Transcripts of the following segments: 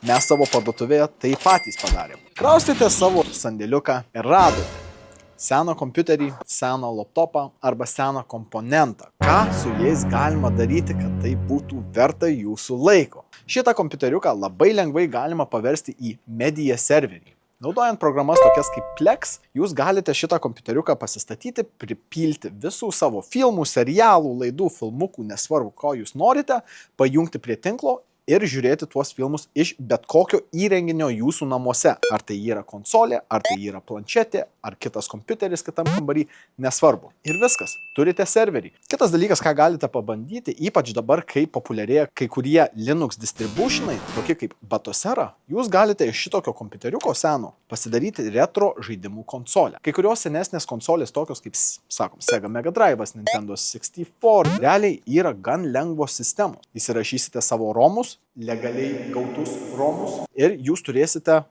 Mes savo parduotuvėje tai patys padarėm. Kraustėte savo sandėliuką ir radote seną kompiuterį, seną laptopą arba seną komponentą. Ką su jais galima daryti, kad tai būtų verta jūsų laiko? Šitą kompiuteriuką labai lengvai galima paversti į media serverį. Naudojant programas tokias kaip Plex, jūs galite šitą kompiuteriuką pasistatyti, pripilti visų savo filmų, serialų, laidų, filmukų, nesvarbu, ko jūs norite, pajungti prie tinklo ir žiūrėti tuos filmus iš bet kokio įrenginio jūsų namuose. Ar tai yra konsolė, ar tai yra planšetė, ar kitas kompiuteris kitam kambarį, nesvarbu. Ir viskas, turite serverį. Kitas dalykas, ką galite pabandyti, ypač dabar, kai populiarėja kai kurie Linux distributionai, tokie kaip Batosera, jūs galite iš šitokio kompiuteriuko seno pasidaryti retro žaidimų konsolę. Kai kurios senesnės konsolės, tokios kaip, sakom, Sega Mega Drive'as, Nintendo 64, realiai yra gan lengvos sistemos. Įsirašysite savo romus, legaliai gautus romus ir jūs turėsite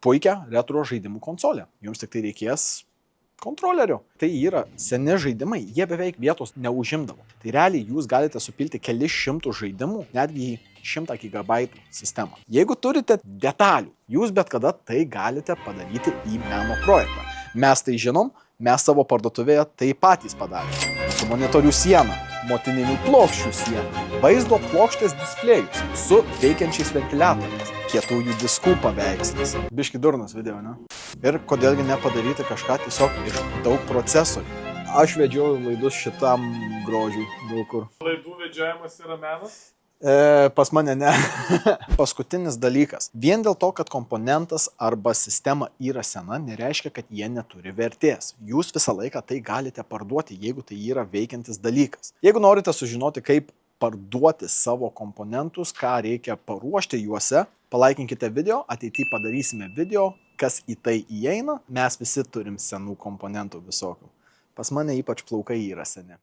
puikią retro žaidimų konsolę. Jums tik tai reikės kontrolerio. Tai yra seni žaidimai, jie beveik vietos neužimdavo. Tai realiai jūs galite supilti kelis šimtus žaidimų, netgi į 100 GB sistemą. Jeigu turite detalių, jūs bet kada tai galite padaryti į meno projektą. Mes tai žinom, mes savo parduotuvėje tai patys padarėme. Su monitorių siena, motininių plokščių siena, vaizdo plokštės displejus su veikiančiais ventiliatoriais, kietųjų diskų paveikslas. Biški durnas video, ne? Ir kodėlgi nepadaryti kažką tiesiog iš daug procesorių. Aš vedžioju laidus šitam grožiui daug kur. Laidų vedžiojimas yra menas? Pas mane ne. Paskutinis dalykas. Vien dėl to, kad komponentas arba sistema yra sena, nereiškia, kad jie neturi vertės. Jūs visą laiką tai galite parduoti, jeigu tai yra veikiantis dalykas. Jeigu norite sužinoti, kaip parduoti savo komponentus, ką reikia paruošti juose, palaikinkite video, ateityje padarysime video, kas į tai įeina. Mes visi turim senų komponentų visokių. Pas mane ypač plaukai yra seni.